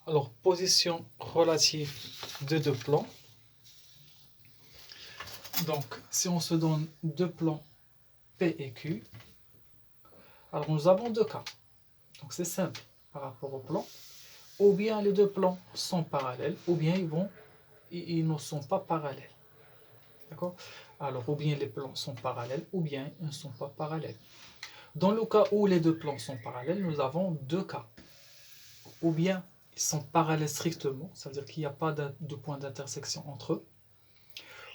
Alors, position relative de deux plans. Donc, si on se donne deux plans P et Q, alors nous avons deux cas. Donc, c'est simple par rapport au plan. Ou bien les deux plans sont parallèles, ou bien ils ne sont pas parallèles. D'accord? Alors, ou bien les plans sont parallèles, ou bien ils ne sont pas parallèles. Dans le cas où les deux plans sont parallèles, nous avons deux cas. Ou bien ils sont parallèles strictement, c'est-à-dire qu'il n'y a pas de point d'intersection entre eux,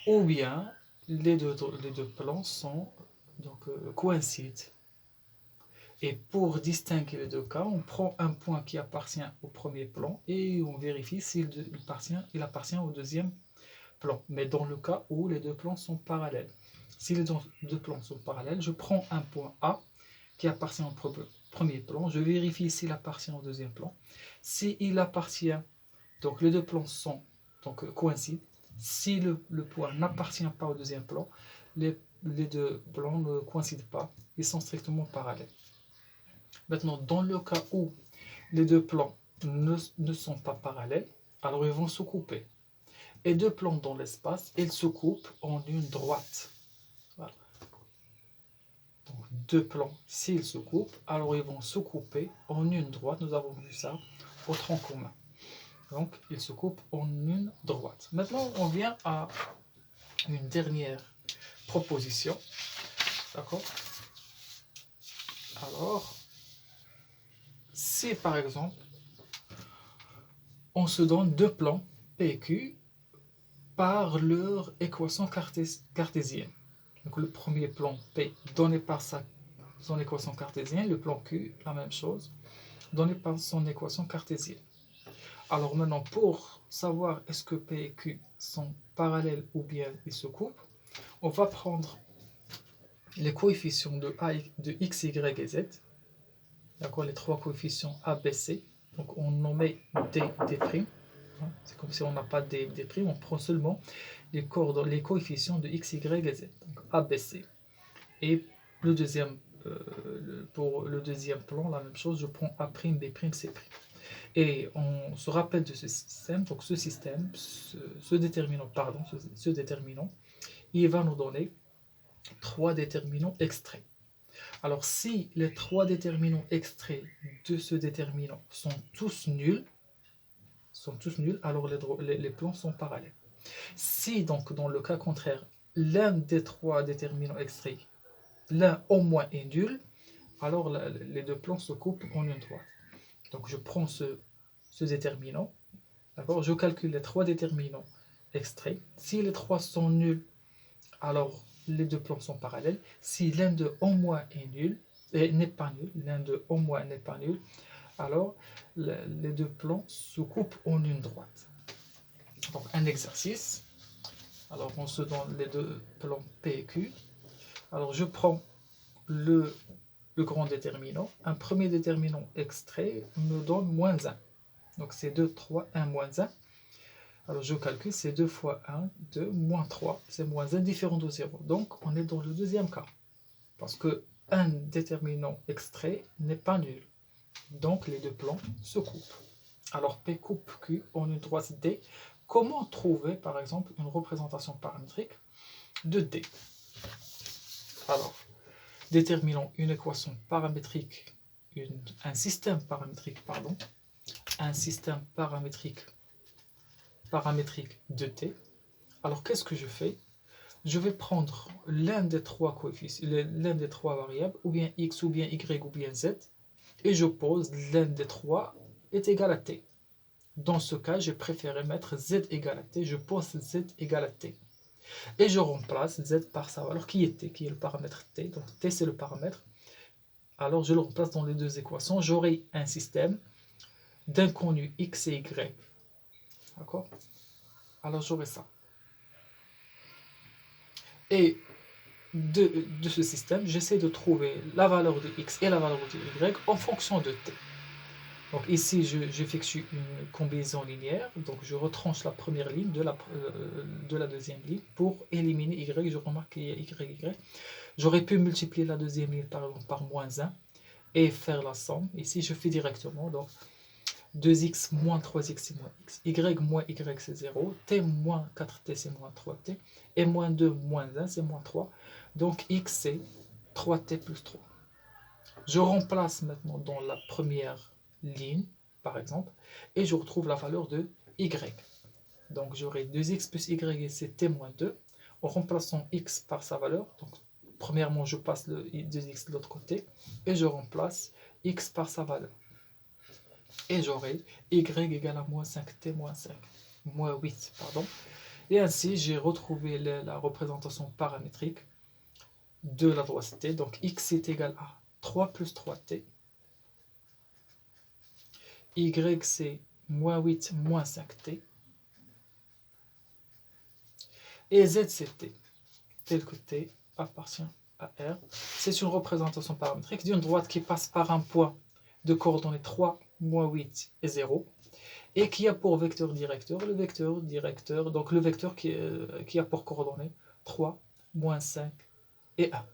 ou bien les deux plans coïncident. Et pour distinguer les deux cas, on prend un point qui appartient au premier plan et on vérifie s'il appartient au deuxième plan. Mais dans le cas où les deux plans sont parallèles. Si les deux plans sont parallèles, je prends un point A qui appartient au premier plan, je vérifie s'il appartient au deuxième plan. S'il appartient, donc les deux plans coïncident. Si le point n'appartient pas au deuxième plan, les deux plans ne coïncident pas, ils sont strictement parallèles. Maintenant, dans le cas où les deux plans ne sont pas parallèles, alors ils vont se couper. Et deux plans dans l'espace, ils se coupent en une droite. Voilà. Donc, deux plans, s'ils se coupent, alors ils vont se couper en une droite. Nous avons vu ça au tronc commun. Donc, ils se coupent en une droite. Maintenant, on vient à une dernière proposition. D'accord? Alors, si par exemple, on se donne deux plans P et Q par leur équation cartésienne. Donc le premier plan P donné par son équation cartésienne, le plan Q, la même chose, donné par son équation cartésienne. Alors maintenant, pour savoir est-ce que P et Q sont parallèles ou bien ils se coupent, on va prendre les coefficients de x, y et z, d'accord, les trois coefficients A, B, C, donc on nomme D, D', c'est comme si on n'a pas D', on prend seulement les coefficients de x, y et z, donc A, B, C. Et le deuxième, pour le deuxième plan, la même chose, je prends A', B', C'. Et on se rappelle de ce système, donc ce système, ce déterminant, il va nous donner trois déterminants extraits. Alors si les trois déterminants extraits de ce déterminant sont tous nuls, alors les plans sont parallèles. Si donc dans le cas contraire, l'un des trois déterminants extraits, l'un au moins est nul, alors les deux plans se coupent en une droite. Donc je prends ce déterminant, d'accord, je calcule les trois déterminants extraits. Si les trois sont nuls, alors les deux plans sont parallèles. Si l'un d'eux au moins est nul, n'est pas nul, l'un d'eux au moins n'est pas nul, alors les deux plans se coupent en une droite. Donc un exercice. Alors on se donne les deux plans P et Q. Alors je prends le grand déterminant. Un premier déterminant extrait me donne moins 1. Donc c'est 2, 3, 1, moins 1. Alors je calcule, c'est 2 fois 1, 2, moins 3. C'est moins 1 différent de 0. Donc on est dans le deuxième cas. Parce que un déterminant extrait n'est pas nul. Donc les deux plans se coupent. Alors P coupe Q en une droite D. Comment trouver par exemple une représentation paramétrique de D? Alors, déterminons une équation paramétrique, un système paramétrique de T. Alors qu'est-ce que je fais? Je vais prendre l'un des trois variables, ou bien x, ou bien y, ou bien z, et je pose l'un des trois est égal à t. Dans ce cas, j'ai préféré mettre z égale à t, je pose z égale à t. Et je remplace z par sa valeur qui est t, qui est le paramètre t. Donc t c'est le paramètre. Alors je le remplace dans les deux équations. J'aurai un système d'inconnus x et y. D'accord? Alors j'aurai ça. Et de ce système, j'essaie de trouver la valeur de x et la valeur de y en fonction de t. Donc ici, j'effectue une combinaison linéaire. Donc je retranche la première ligne de la deuxième ligne pour éliminer y. Je remarque qu'il y a y. J'aurais pu multiplier la deuxième ligne par moins 1 et faire la somme. Ici, je fais directement. Donc 2x moins 3x c'est moins x, y moins y c'est 0, t moins 4t c'est moins 3t, et moins 2 moins 1 c'est moins 3. Donc x c'est 3t plus 3. Je remplace maintenant dans la première ligne, par exemple, et je retrouve la valeur de y. Donc j'aurai 2x plus y, c'est t moins 2. En remplaçant x par sa valeur, donc premièrement je passe le 2x de l'autre côté, et je remplace x par sa valeur. Et j'aurai y égale à moins 5t moins 5, moins 8, pardon. Et ainsi, j'ai retrouvé la représentation paramétrique de la droite t. Donc x est égal à 3 plus 3t. Y c'est moins 8 moins 5t. Et z c'est t, tel que t appartient à R. C'est une représentation paramétrique d'une droite qui passe par un point de coordonnées 3, moins 8 et 0, et qui a pour vecteur directeur, donc le vecteur qui a pour coordonnées 3, moins 5 et 1.